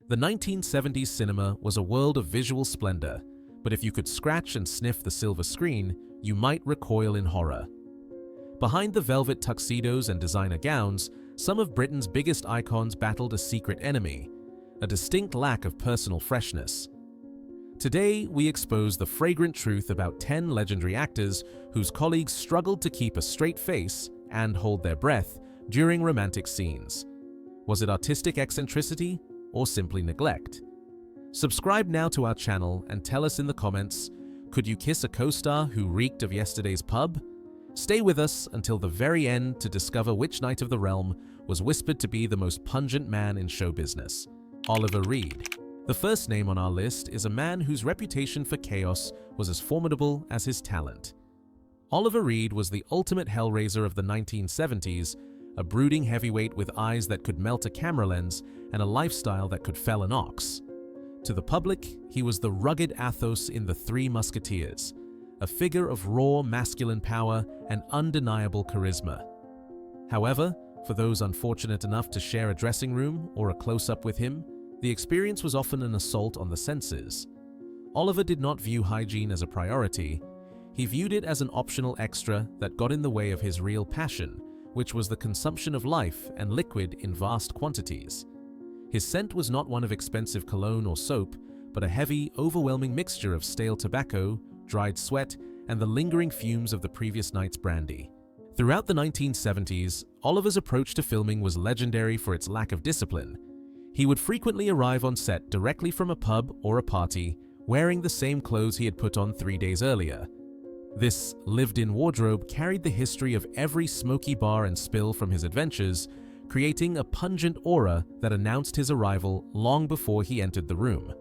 The 1970s cinema was a world of visual splendor, but if you could scratch and sniff the silver screen, you might recoil in horror. Behind the velvet tuxedos and designer gowns, some of Britain's biggest icons battled a secret enemy, a distinct lack of personal freshness. Today, we expose the fragrant truth about 10 legendary actors whose colleagues struggled to keep a straight face and hold their breath during romantic scenes. Was it artistic eccentricity or simply neglect? Subscribe now to our channel and tell us in the comments, could you kiss a co-star who reeked of yesterday's pub? Stay with us until the very end to discover which knight of the realm was whispered to be the most pungent man in show business. Oliver Reed. The first name on our list is a man whose reputation for chaos was as formidable as his talent. Oliver Reed was the ultimate hellraiser of the 1970s, a brooding heavyweight with eyes that could melt a camera lens and a lifestyle that could fell an ox. To the public, he was the rugged Athos in The Three Musketeers, a figure of raw masculine power and undeniable charisma. However, for those unfortunate enough to share a dressing room or a close-up with him, the experience was often an assault on the senses. Oliver did not view hygiene as a priority. He viewed it as an optional extra that got in the way of his real passion, which was the consumption of life and liquid in vast quantities. His scent was not one of expensive cologne or soap, but a heavy, overwhelming mixture of stale tobacco, dried sweat, and the lingering fumes of the previous night's brandy. Throughout the 1970s, Oliver's approach to filming was legendary for its lack of discipline. He would frequently arrive on set directly from a pub or a party, wearing the same clothes he had put on 3 days earlier. This lived-in wardrobe carried the history of every smoky bar and spill from his adventures, creating a pungent aura that announced his arrival long before he entered the room.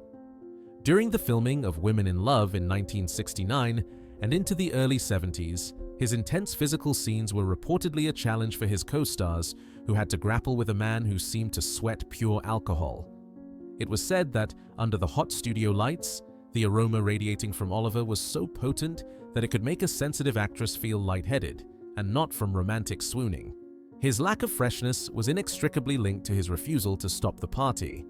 During the filming of Women in Love in 1969 and into the early 70s, his intense physical scenes were reportedly a challenge for his co-stars, who had to grapple with a man who seemed to sweat pure alcohol. It was said that, under the hot studio lights, the aroma radiating from Oliver was so potent that it could make a sensitive actress feel lightheaded, and not from romantic swooning. His lack of freshness was inextricably linked to his refusal to stop the party.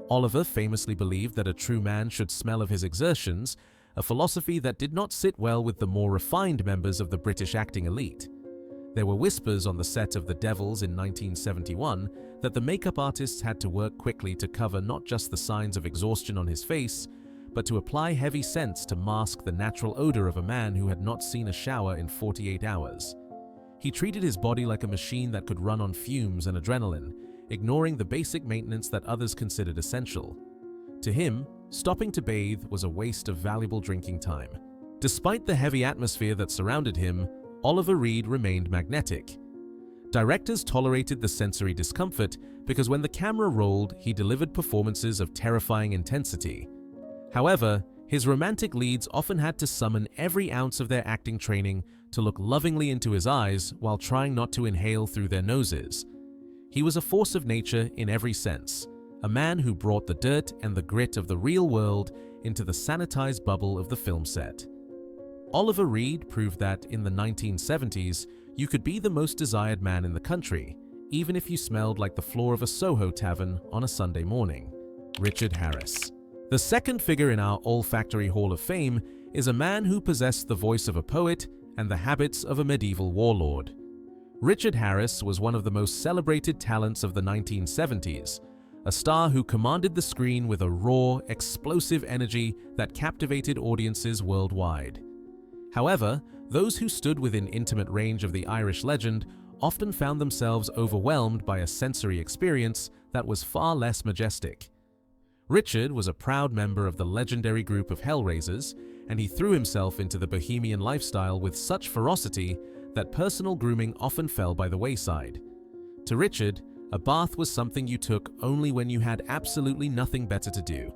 Oliver famously believed that a true man should smell of his exertions, a philosophy that did not sit well with the more refined members of the British acting elite. There were whispers on the set of The Devils in 1971 that the makeup artists had to work quickly to cover not just the signs of exhaustion on his face, but to apply heavy scents to mask the natural odor of a man who had not seen a shower in 48 hours. He treated his body like a machine that could run on fumes and adrenaline, ignoring the basic maintenance that others considered essential. To him, stopping to bathe was a waste of valuable drinking time. Despite the heavy atmosphere that surrounded him, Oliver Reed remained magnetic. Directors tolerated the sensory discomfort because when the camera rolled, he delivered performances of terrifying intensity. However, his romantic leads often had to summon every ounce of their acting training to look lovingly into his eyes while trying not to inhale through their noses. He was a force of nature in every sense, a man who brought the dirt and the grit of the real world into the sanitized bubble of the film set. Oliver Reed proved that in the 1970s, you could be the most desired man in the country, even if you smelled like the floor of a Soho tavern on a Sunday morning. Richard Harris. The second figure in our olfactory Hall of Fame is a man who possessed the voice of a poet and the habits of a medieval warlord. Richard Harris was one of the most celebrated talents of the 1970s, a star who commanded the screen with a raw, explosive energy that captivated audiences worldwide. However, those who stood within intimate range of the Irish legend often found themselves overwhelmed by a sensory experience that was far less majestic. Richard was a proud member of the legendary group of Hellraisers, and he threw himself into the bohemian lifestyle with such ferocity that personal grooming often fell by the wayside. To Richard, a bath was something you took only when you had absolutely nothing better to do.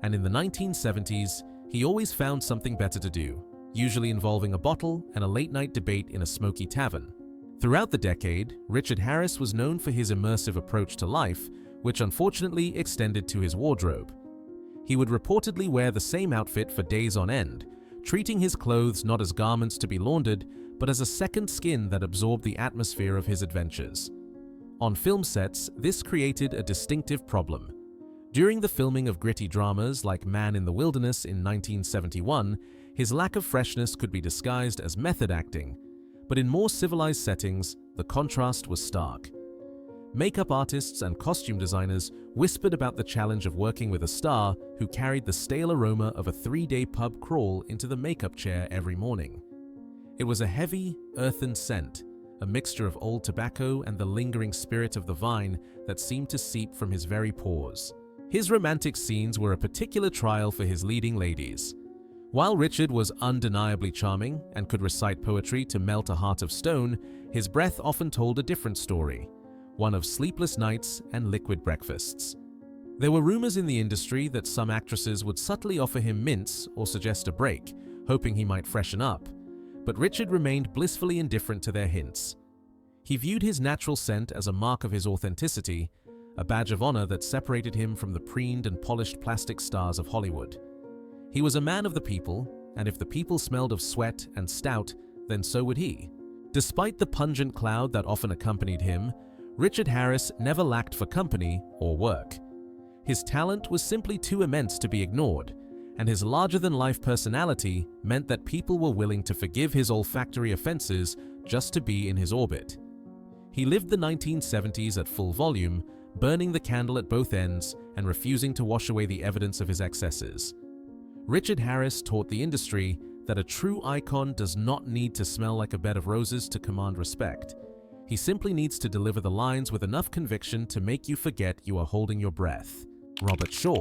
And in the 1970s, he always found something better to do, usually involving a bottle and a late-night debate in a smoky tavern. Throughout the decade, Richard Harris was known for his immersive approach to life, which unfortunately extended to his wardrobe. He would reportedly wear the same outfit for days on end, treating his clothes not as garments to be laundered, but as a second skin that absorbed the atmosphere of his adventures. On film sets, this created a distinctive problem. During the filming of gritty dramas like Man in the Wilderness in 1971, his lack of freshness could be disguised as method acting, but in more civilized settings, the contrast was stark. Makeup artists and costume designers whispered about the challenge of working with a star who carried the stale aroma of a 3-day pub crawl into the makeup chair every morning. It was a heavy, earthen scent, a mixture of old tobacco and the lingering spirit of the vine that seemed to seep from his very pores. His romantic scenes were a particular trial for his leading ladies. While Richard was undeniably charming and could recite poetry to melt a heart of stone, his breath often told a different story, one of sleepless nights and liquid breakfasts. There were rumors in the industry that some actresses would subtly offer him mints or suggest a break, hoping he might freshen up, but Richard remained blissfully indifferent to their hints. He viewed his natural scent as a mark of his authenticity, a badge of honor that separated him from the preened and polished plastic stars of Hollywood. He was a man of the people, and if the people smelled of sweat and stout, then so would he. Despite the pungent cloud that often accompanied him, Richard Harris never lacked for company or work. His talent was simply too immense to be ignored, and his larger-than-life personality meant that people were willing to forgive his olfactory offenses just to be in his orbit. He lived the 1970s at full volume, burning the candle at both ends and refusing to wash away the evidence of his excesses. Richard Harris taught the industry that a true icon does not need to smell like a bed of roses to command respect. He simply needs to deliver the lines with enough conviction to make you forget you are holding your breath. Robert Shaw.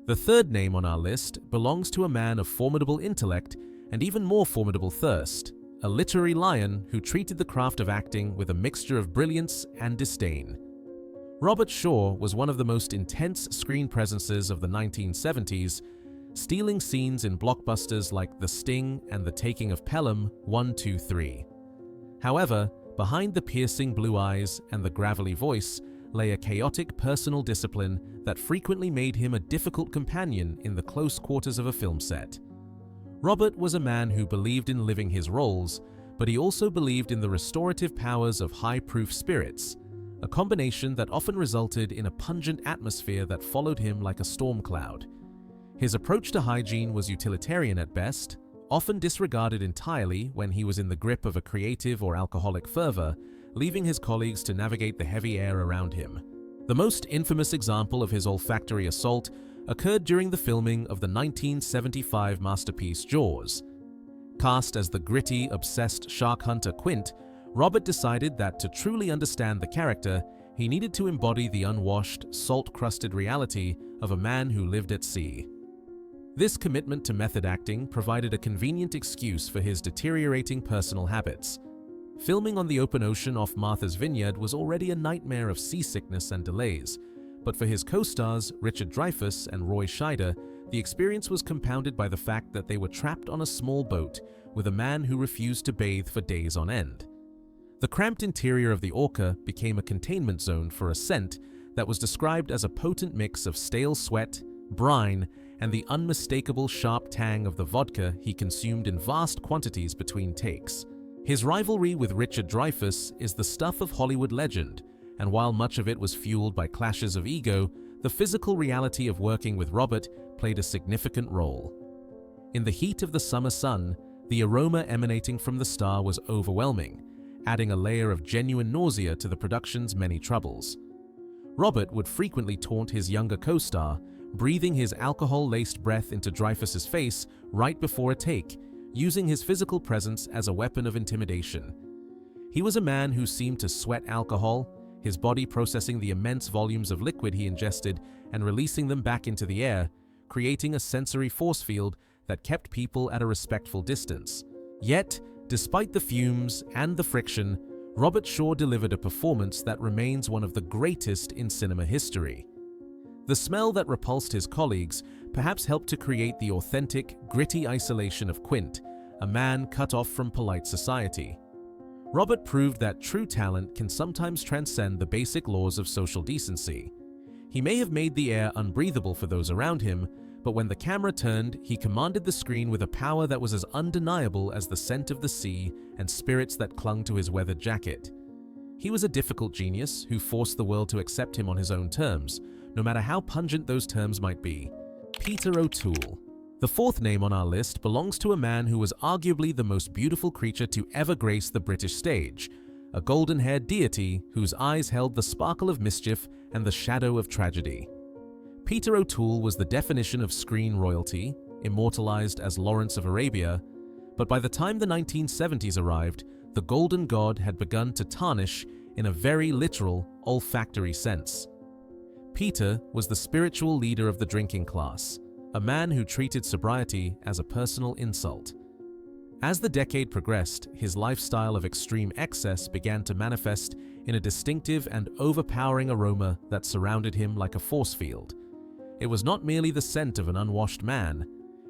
The third name on our list belongs to a man of formidable intellect and even more formidable thirst, a literary lion who treated the craft of acting with a mixture of brilliance and disdain. Robert Shaw was one of the most intense screen presences of the 1970s, stealing scenes in blockbusters like The Sting and The Taking of Pelham 1, 2, 3. However, behind the piercing blue eyes and the gravelly voice lay a chaotic personal discipline that frequently made him a difficult companion in the close quarters of a film set. Robert was a man who believed in living his roles, but he also believed in the restorative powers of high-proof spirits, a combination that often resulted in a pungent atmosphere that followed him like a storm cloud. His approach to hygiene was utilitarian at best, often disregarded entirely when he was in the grip of a creative or alcoholic fervor, leaving his colleagues to navigate the heavy air around him. The most infamous example of his olfactory assault occurred during the filming of the 1975 masterpiece Jaws. Cast as the gritty, obsessed shark hunter Quint, Robert decided that to truly understand the character, he needed to embody the unwashed, salt-crusted reality of a man who lived at sea. This commitment to method acting provided a convenient excuse for his deteriorating personal habits. Filming on the open ocean off Martha's Vineyard was already a nightmare of seasickness and delays, but for his co-stars Richard Dreyfuss and Roy Scheider, the experience was compounded by the fact that they were trapped on a small boat with a man who refused to bathe for days on end. The cramped interior of the Orca became a containment zone for a scent that was described as a potent mix of stale sweat, brine, and the unmistakable sharp tang of the vodka he consumed in vast quantities between takes. His rivalry with Richard Dreyfuss is the stuff of Hollywood legend, and while much of it was fueled by clashes of ego, the physical reality of working with Robert played a significant role. In the heat of the summer sun, the aroma emanating from the star was overwhelming, adding a layer of genuine nausea to the production's many troubles. Robert would frequently taunt his younger co-star, breathing his alcohol-laced breath into Dreyfuss's face right before a take, using his physical presence as a weapon of intimidation. He was a man who seemed to sweat alcohol, his body processing the immense volumes of liquid he ingested and releasing them back into the air, creating a sensory force field that kept people at a respectful distance. Yet, despite the fumes and the friction, Robert Shaw delivered a performance that remains one of the greatest in cinema history. The smell that repulsed his colleagues perhaps helped to create the authentic, gritty isolation of Quint, a man cut off from polite society. Robert proved that true talent can sometimes transcend the basic laws of social decency. He may have made the air unbreathable for those around him, but when the camera turned, he commanded the screen with a power that was as undeniable as the scent of the sea and spirits that clung to his weathered jacket. He was a difficult genius who forced the world to accept him on his own terms, no matter how pungent those terms might be. Peter O'Toole. The fourth name on our list belongs to a man who was arguably the most beautiful creature to ever grace the British stage, a golden-haired deity whose eyes held the sparkle of mischief and the shadow of tragedy. Peter O'Toole was the definition of screen royalty, immortalized as Lawrence of Arabia, but by the time the 1970s arrived, the golden god had begun to tarnish in a very literal, olfactory sense. Peter was the spiritual leader of the drinking class, a man who treated sobriety as a personal insult. As the decade progressed, his lifestyle of extreme excess began to manifest in a distinctive and overpowering aroma that surrounded him like a force field. It was not merely the scent of an unwashed man,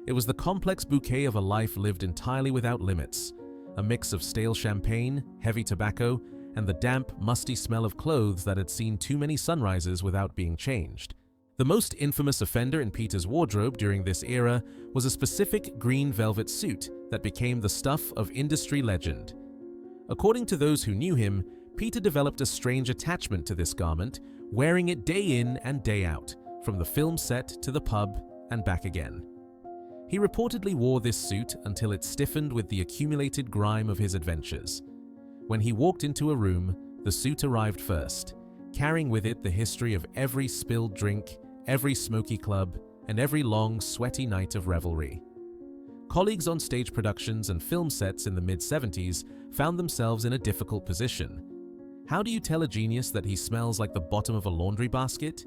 it was the complex bouquet of a life lived entirely without limits, a mix of stale champagne, heavy tobacco, and the damp, musty smell of clothes that had seen too many sunrises without being changed. The most infamous offender in Peter's wardrobe during this era was a specific green velvet suit that became the stuff of industry legend. According to those who knew him, Peter developed a strange attachment to this garment, wearing it day in and day out, from the film set to the pub and back again. He reportedly wore this suit until it stiffened with the accumulated grime of his adventures. When he walked into a room, the suit arrived first, carrying with it the history of every spilled drink, every smoky club, and every long, sweaty night of revelry. Colleagues on stage productions and film sets in the mid-70s found themselves in a difficult position. How do you tell a genius that he smells like the bottom of a laundry basket?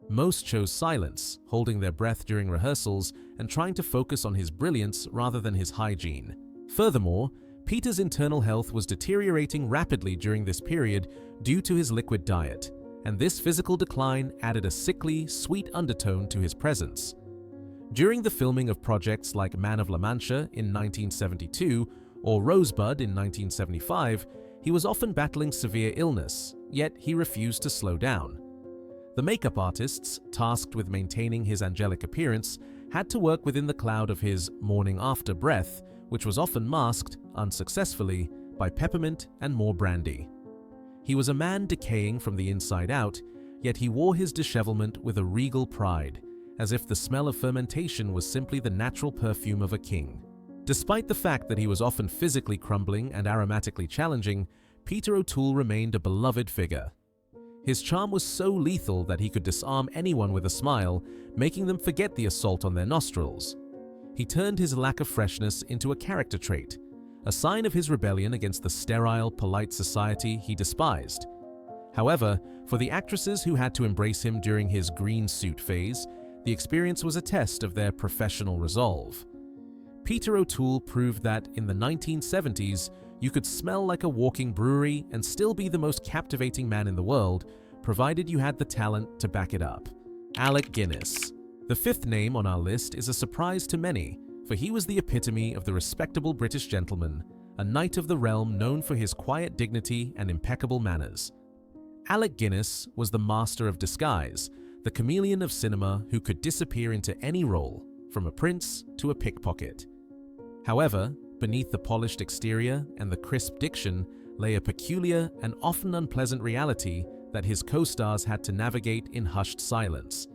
Most chose silence, holding their breath during rehearsals and trying to focus on his brilliance rather than his hygiene. Furthermore, Peter's internal health was deteriorating rapidly during this period due to his liquid diet, and this physical decline added a sickly, sweet undertone to his presence. During the filming of projects like Man of La Mancha in 1972 or Rosebud in 1975, he was often battling severe illness, yet he refused to slow down. The makeup artists, tasked with maintaining his angelic appearance, had to work within the cloud of his morning-after breath, which was often masked, unsuccessfully, by peppermint and more brandy. He was a man decaying from the inside out, yet he wore his dishevelment with a regal pride, as if the smell of fermentation was simply the natural perfume of a king. Despite the fact that he was often physically crumbling and aromatically challenging, Peter O'Toole remained a beloved figure. His charm was so lethal that he could disarm anyone with a smile, making them forget the assault on their nostrils. He turned his lack of freshness into a character trait, a sign of his rebellion against the sterile, polite society he despised. However, for the actresses who had to embrace him during his green suit phase, the experience was a test of their professional resolve. Peter O'Toole proved that in the 1970s, you could smell like a walking brewery and still be the most captivating man in the world, provided you had the talent to back it up. Alec Guinness. The fifth name on our list is a surprise to many, for he was the epitome of the respectable British gentleman, a knight of the realm known for his quiet dignity and impeccable manners. Alec Guinness was the master of disguise, the chameleon of cinema who could disappear into any role, from a prince to a pickpocket. However, beneath the polished exterior and the crisp diction lay a peculiar and often unpleasant reality that his co-stars had to navigate in hushed silence.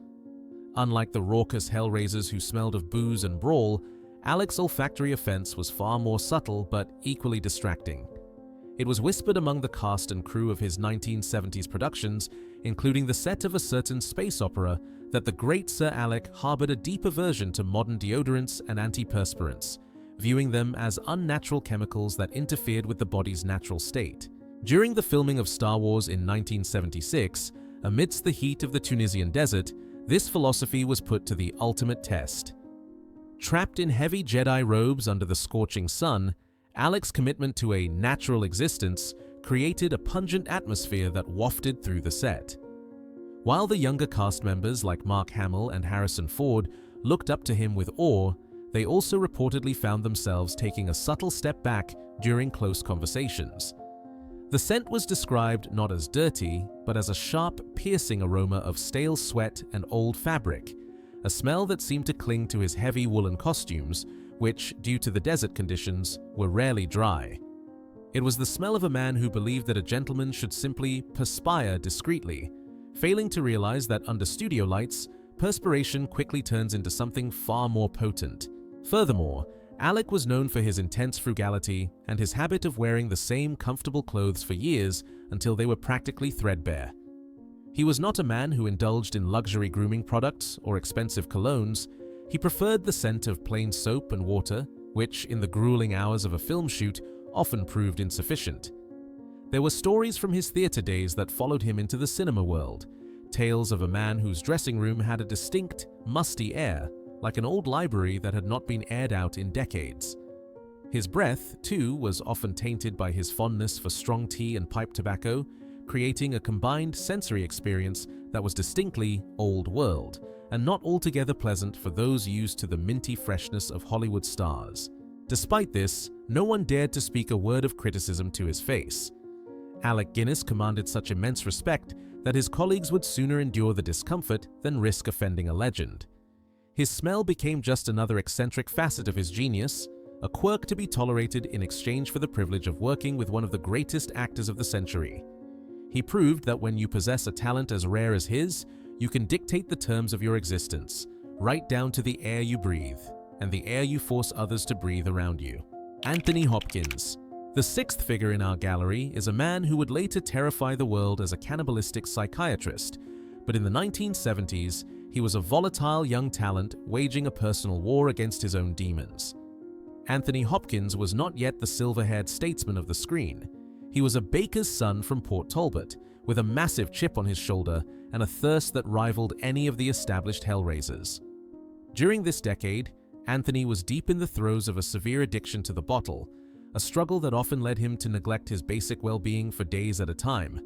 Unlike the raucous hellraisers who smelled of booze and brawl, Alec's olfactory offense was far more subtle but equally distracting. It was whispered among the cast and crew of his 1970s productions, including the set of a certain space opera, that the great Sir Alec harbored a deep aversion to modern deodorants and antiperspirants, viewing them as unnatural chemicals that interfered with the body's natural state. During the filming of Star Wars in 1976, amidst the heat of the Tunisian desert, this philosophy was put to the ultimate test. Trapped in heavy Jedi robes under the scorching sun, Alec's commitment to a natural existence created a pungent atmosphere that wafted through the set. While the younger cast members like Mark Hamill and Harrison Ford looked up to him with awe, they also reportedly found themselves taking a subtle step back during close conversations. The scent was described not as dirty, but as a sharp, piercing aroma of stale sweat and old fabric, a smell that seemed to cling to his heavy woolen costumes, which, due to the desert conditions, were rarely dry. It was the smell of a man who believed that a gentleman should simply perspire discreetly, failing to realize that under studio lights, perspiration quickly turns into something far more potent. Furthermore, Alec was known for his intense frugality and his habit of wearing the same comfortable clothes for years until they were practically threadbare. He was not a man who indulged in luxury grooming products or expensive colognes. He preferred the scent of plain soap and water, which, in the grueling hours of a film shoot, often proved insufficient. There were stories from his theater days that followed him into the cinema world, tales of a man whose dressing room had a distinct, musty air, like an old library that had not been aired out in decades. His breath, too, was often tainted by his fondness for strong tea and pipe tobacco, creating a combined sensory experience that was distinctly old world, and not altogether pleasant for those used to the minty freshness of Hollywood stars. Despite this, no one dared to speak a word of criticism to his face. Alec Guinness commanded such immense respect that his colleagues would sooner endure the discomfort than risk offending a legend. His smell became just another eccentric facet of his genius, a quirk to be tolerated in exchange for the privilege of working with one of the greatest actors of the century. He proved that when you possess a talent as rare as his, you can dictate the terms of your existence, right down to the air you breathe, and the air you force others to breathe around you. Anthony Hopkins. The sixth figure in our gallery is a man who would later terrify the world as a cannibalistic psychiatrist, but in the 1970s, he was a volatile young talent waging a personal war against his own demons. Anthony Hopkins was not yet the silver-haired statesman of the screen. He was a baker's son from Port Talbot, with a massive chip on his shoulder and a thirst that rivaled any of the established hellraisers. During this decade, Anthony was deep in the throes of a severe addiction to the bottle, a struggle that often led him to neglect his basic well-being for days at a time.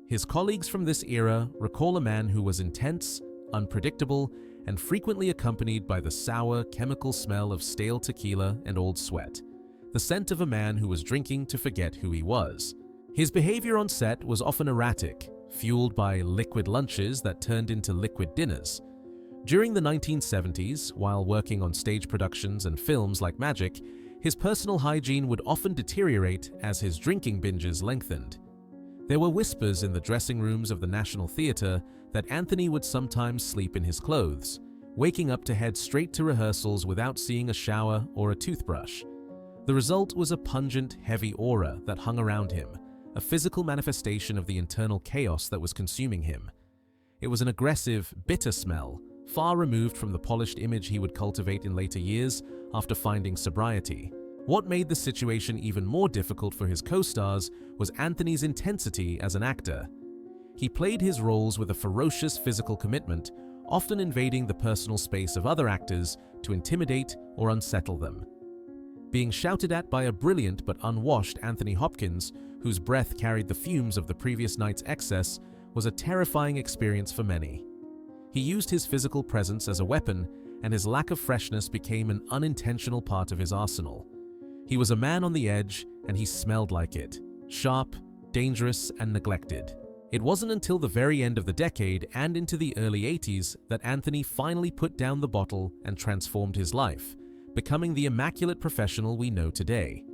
His colleagues from this era recall a man who was intense, unpredictable, and frequently accompanied by the sour, chemical smell of stale tequila and old sweat, the scent of a man who was drinking to forget who he was. His behavior on set was often erratic, fueled by liquid lunches that turned into liquid dinners. During the 1970s, while working on stage productions and films like Magic, his personal hygiene would often deteriorate as his drinking binges lengthened. There were whispers in the dressing rooms of the National Theatre that Anthony would sometimes sleep in his clothes, waking up to head straight to rehearsals without seeing a shower or a toothbrush. The result was a pungent, heavy aura that hung around him, a physical manifestation of the internal chaos that was consuming him. It was an aggressive, bitter smell, far removed from the polished image he would cultivate in later years after finding sobriety. What made the situation even more difficult for his co-stars was Anthony's intensity as an actor. He played his roles with a ferocious physical commitment, often invading the personal space of other actors to intimidate or unsettle them. Being shouted at by a brilliant but unwashed Anthony Hopkins, whose breath carried the fumes of the previous night's excess, was a terrifying experience for many. He used his physical presence as a weapon, and his lack of freshness became an unintentional part of his arsenal. He was a man on the edge, and he smelled like it, sharp, dangerous, and neglected. It wasn't until the very end of the decade and into the early 80s that Anthony finally put down the bottle and transformed his life, becoming the immaculate professional we know today.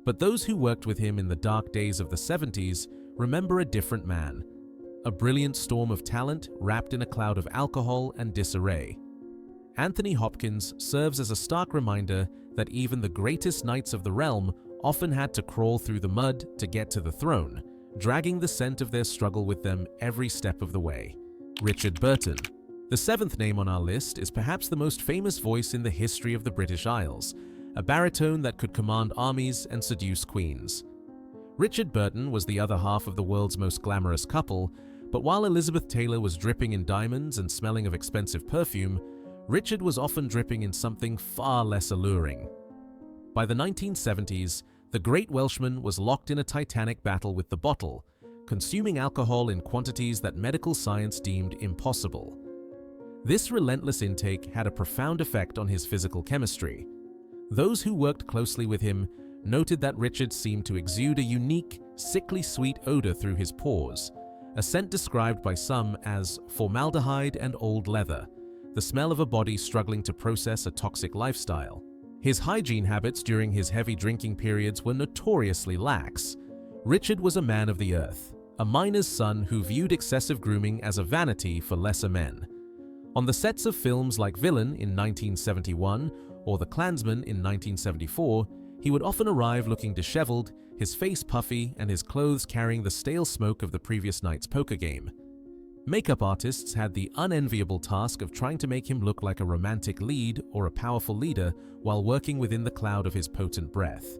But those who worked with him in the dark days of the 70s remember a different man, a brilliant storm of talent wrapped in a cloud of alcohol and disarray. Anthony Hopkins serves as a stark reminder that even the greatest knights of the realm often had to crawl through the mud to get to the throne, dragging the scent of their struggle with them every step of the way. Richard Burton. The seventh name on our list is perhaps the most famous voice in the history of the British Isles, a baritone that could command armies and seduce queens. Richard Burton was the other half of the world's most glamorous couple, but while Elizabeth Taylor was dripping in diamonds and smelling of expensive perfume, Richard was often dripping in something far less alluring. By the 1970s, the great Welshman was locked in a titanic battle with the bottle, consuming alcohol in quantities that medical science deemed impossible. This relentless intake had a profound effect on his physical chemistry. Those who worked closely with him noted that Richard seemed to exude a unique, sickly sweet odor through his pores, a scent described by some as formaldehyde and old leather, the smell of a body struggling to process a toxic lifestyle. His hygiene habits during his heavy drinking periods were notoriously lax. Richard was a man of the earth, a miner's son who viewed excessive grooming as a vanity for lesser men. On the sets of films like Villain in 1971 or The Klansman in 1974, he would often arrive looking disheveled, his face puffy, and his clothes carrying the stale smoke of the previous night's poker game. Makeup artists had the unenviable task of trying to make him look like a romantic lead or a powerful leader while working within the cloud of his potent breath.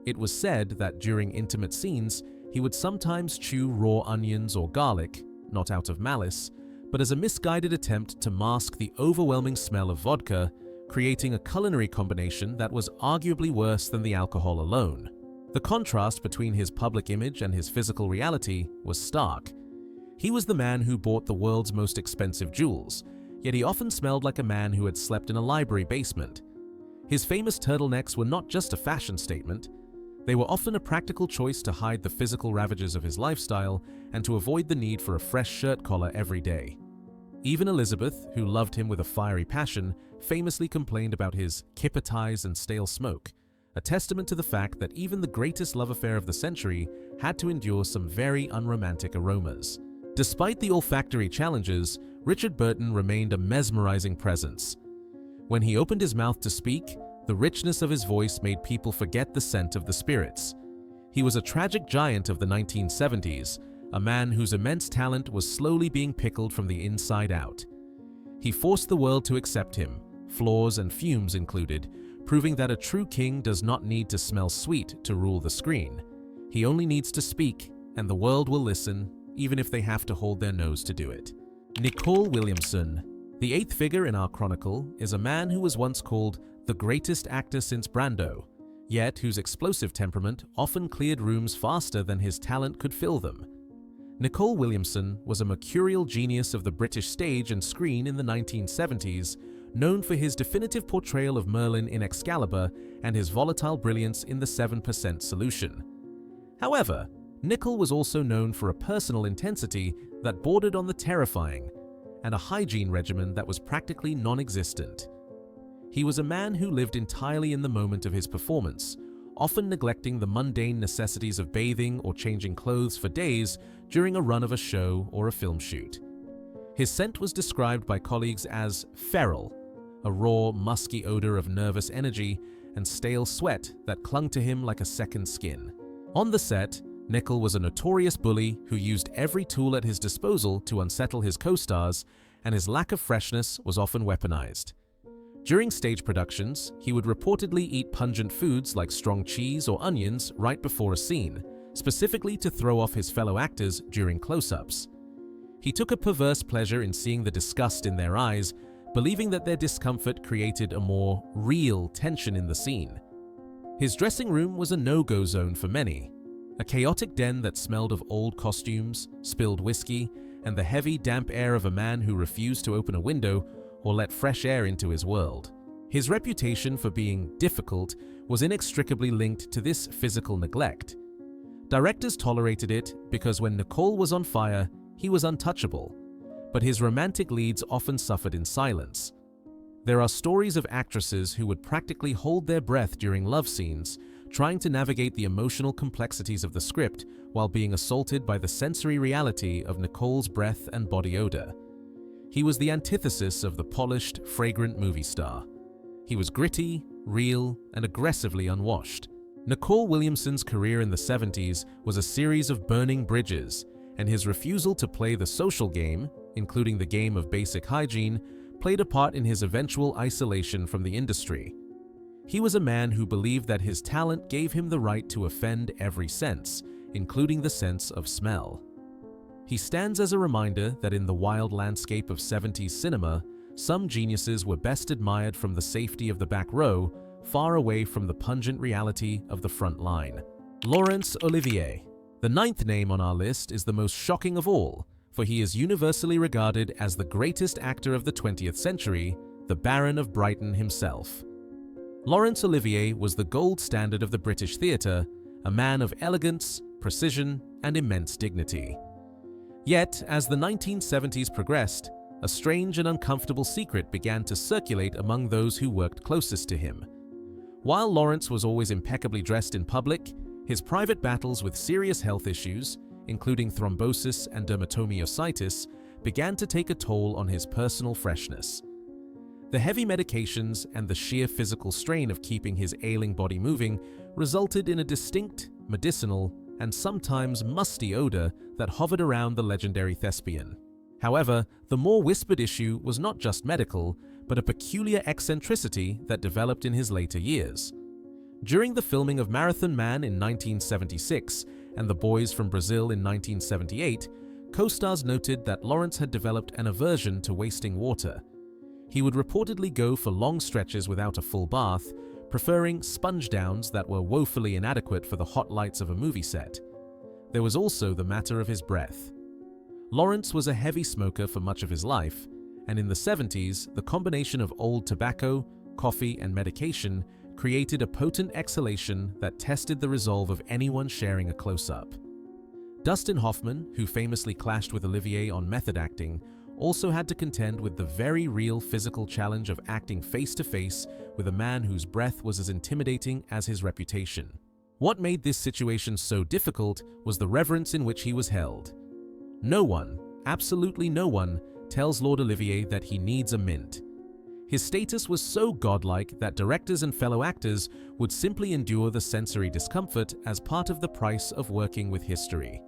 It was said that during intimate scenes, he would sometimes chew raw onions or garlic, not out of malice, but as a misguided attempt to mask the overwhelming smell of vodka, creating a culinary combination that was arguably worse than the alcohol alone. The contrast between his public image and his physical reality was stark. He was the man who bought the world's most expensive jewels, yet he often smelled like a man who had slept in a library basement. His famous turtlenecks were not just a fashion statement. They were often a practical choice to hide the physical ravages of his lifestyle and to avoid the need for a fresh shirt collar every day. Even Elizabeth, who loved him with a fiery passion, famously complained about his kipper ties and stale smoke, a testament to the fact that even the greatest love affair of the century had to endure some very unromantic aromas. Despite the olfactory challenges, Richard Burton remained a mesmerizing presence. When he opened his mouth to speak, the richness of his voice made people forget the scent of the spirits. He was a tragic giant of the 1970s, a man whose immense talent was slowly being pickled from the inside out. He forced the world to accept him, flaws and fumes included, proving that a true king does not need to smell sweet to rule the screen. He only needs to speak, and the world will listen, even if they have to hold their nose to do it. Nicol Williamson. The eighth figure in our chronicle is a man who was once called the greatest actor since Brando, yet whose explosive temperament often cleared rooms faster than his talent could fill them. Nicol Williamson was a mercurial genius of the British stage and screen in the 1970s, known for his definitive portrayal of Merlin in Excalibur and his volatile brilliance in The 7% Solution. However, Nicol was also known for a personal intensity that bordered on the terrifying, and a hygiene regimen that was practically non-existent. He was a man who lived entirely in the moment of his performance, often neglecting the mundane necessities of bathing or changing clothes for days during a run of a show or a film shoot. His scent was described by colleagues as feral, a raw, musky odor of nervous energy and stale sweat that clung to him like a second skin. On the set, Nicol was a notorious bully who used every tool at his disposal to unsettle his co-stars, and his lack of freshness was often weaponized. During stage productions, he would reportedly eat pungent foods like strong cheese or onions right before a scene, specifically to throw off his fellow actors during close-ups. He took a perverse pleasure in seeing the disgust in their eyes, believing that their discomfort created a more real tension in the scene. His dressing room was a no-go zone for many, a chaotic den that smelled of old costumes, spilled whiskey, and the heavy, damp air of a man who refused to open a window or let fresh air into his world. His reputation for being difficult was inextricably linked to this physical neglect. Directors tolerated it because when Nicol was on fire, he was untouchable, but his romantic leads often suffered in silence. There are stories of actresses who would practically hold their breath during love scenes, trying to navigate the emotional complexities of the script while being assaulted by the sensory reality of Nicol's breath and body odor. He was the antithesis of the polished, fragrant movie star. He was gritty, real, and aggressively unwashed. Nicol Williamson's career in the 70s was a series of burning bridges, and his refusal to play the social game, including the game of basic hygiene, played a part in his eventual isolation from the industry. He was a man who believed that his talent gave him the right to offend every sense, including the sense of smell. He stands as a reminder that in the wild landscape of 70s cinema, some geniuses were best admired from the safety of the back row, far away from the pungent reality of the front line. Laurence Olivier. The ninth name on our list is the most shocking of all, for he is universally regarded as the greatest actor of the 20th century, the Baron of Brighton himself. Laurence Olivier was the gold standard of the British theatre, a man of elegance, precision, and immense dignity. Yet, as the 1970s progressed, a strange and uncomfortable secret began to circulate among those who worked closest to him. While Laurence was always impeccably dressed in public, his private battles with serious health issues, including thrombosis and dermatomyositis, began to take a toll on his personal freshness. The heavy medications and the sheer physical strain of keeping his ailing body moving resulted in a distinct, medicinal, and sometimes musty odor that hovered around the legendary thespian. However, the more whispered issue was not just medical, but a peculiar eccentricity that developed in his later years. During the filming of Marathon Man in 1976 and The Boys from Brazil in 1978, co-stars noted that Lawrence had developed an aversion to wasting water. He would reportedly go for long stretches without a full bath, preferring sponge downs that were woefully inadequate for the hot lights of a movie set. There was also the matter of his breath. Lawrence was a heavy smoker for much of his life, and in the 70s, the combination of old tobacco, coffee, and medication created a potent exhalation that tested the resolve of anyone sharing a close-up. Dustin Hoffman, who famously clashed with Olivier on method acting, also had to contend with the very real physical challenge of acting face-to-face with a man whose breath was as intimidating as his reputation. What made this situation so difficult was the reverence in which he was held. No one, absolutely no one, tells Lord Olivier that he needs a mint. His status was so godlike that directors and fellow actors would simply endure the sensory discomfort as part of the price of working with history.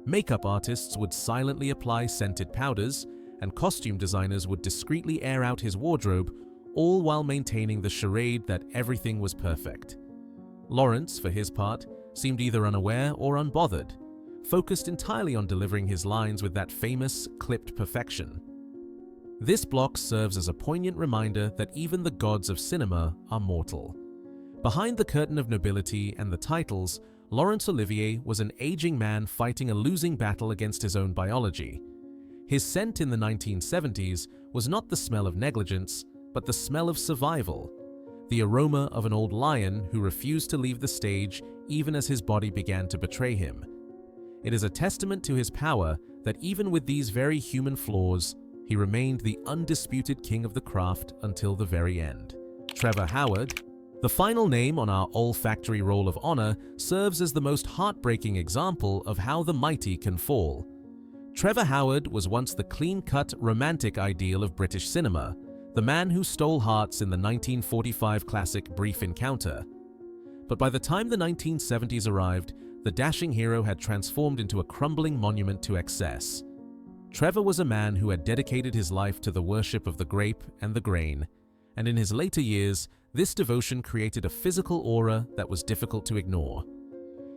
Makeup artists would silently apply scented powders, and costume designers would discreetly air out his wardrobe, all while maintaining the charade that everything was perfect. Lawrence, for his part, seemed either unaware or unbothered, focused entirely on delivering his lines with that famous, clipped perfection. This block serves as a poignant reminder that even the gods of cinema are mortal. Behind the curtain of nobility and the titles, Laurence Olivier was an aging man fighting a losing battle against his own biology. His scent in the 1970s was not the smell of negligence, but the smell of survival, the aroma of an old lion who refused to leave the stage even as his body began to betray him. It is a testament to his power that even with these very human flaws, he remained the undisputed king of the craft until the very end. Trevor Howard, the final name on our olfactory roll of honor, serves as the most heartbreaking example of how the mighty can fall. Trevor Howard was once the clean-cut, romantic ideal of British cinema, the man who stole hearts in the 1945 classic Brief Encounter. But by the time the 1970s arrived, the dashing hero had transformed into a crumbling monument to excess. Trevor was a man who had dedicated his life to the worship of the grape and the grain, and in his later years, this devotion created a physical aura that was difficult to ignore.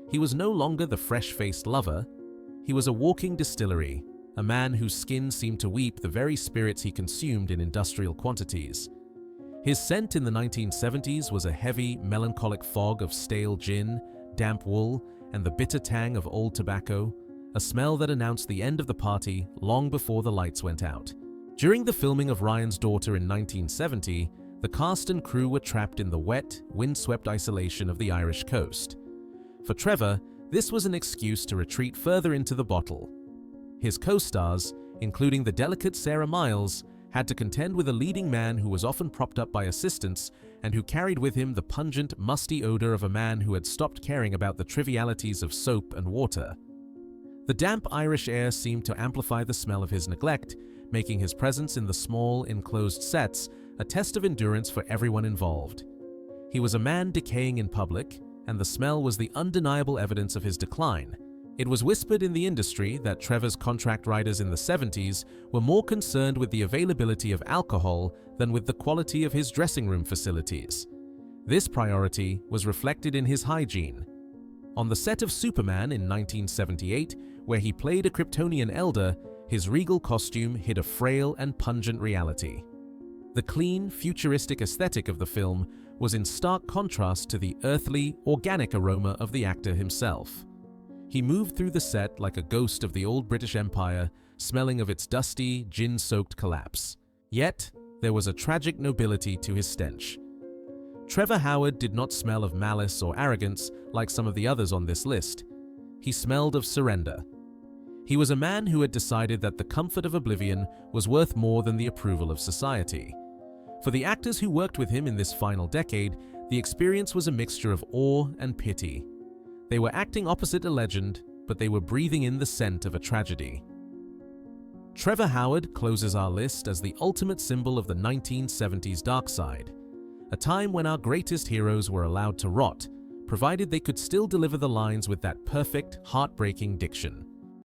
He was no longer the fresh-faced lover. He was a walking distillery, a man whose skin seemed to weep the very spirits he consumed in industrial quantities. His scent in the 1970s was a heavy, melancholic fog of stale gin, damp wool, and the bitter tang of old tobacco, a smell that announced the end of the party long before the lights went out. During the filming of Ryan's Daughter in 1970, the cast and crew were trapped in the wet, windswept isolation of the Irish coast. For Trevor, this was an excuse to retreat further into the bottle. His co-stars, including the delicate Sarah Miles, had to contend with a leading man who was often propped up by assistants and who carried with him the pungent, musty odor of a man who had stopped caring about the trivialities of soap and water. The damp Irish air seemed to amplify the smell of his neglect, making his presence in the small, enclosed sets a test of endurance for everyone involved. He was a man decaying in public, and the smell was the undeniable evidence of his decline. It was whispered in the industry that Trevor's contract riders in the 70s were more concerned with the availability of alcohol than with the quality of his dressing room facilities. This priority was reflected in his hygiene. On the set of Superman in 1978, where he played a Kryptonian elder, his regal costume hid a frail and pungent reality. The clean, futuristic aesthetic of the film was in stark contrast to the earthly, organic aroma of the actor himself. He moved through the set like a ghost of the old British Empire, smelling of its dusty, gin-soaked collapse. Yet, there was a tragic nobility to his stench. Trevor Howard did not smell of malice or arrogance like some of the others on this list. He smelled of surrender. He was a man who had decided that the comfort of oblivion was worth more than the approval of society. For the actors who worked with him in this final decade, the experience was a mixture of awe and pity. They were acting opposite a legend, but they were breathing in the scent of a tragedy. Trevor Howard closes our list as the ultimate symbol of the 1970s dark side, a time when our greatest heroes were allowed to rot, provided they could still deliver the lines with that perfect, heartbreaking diction.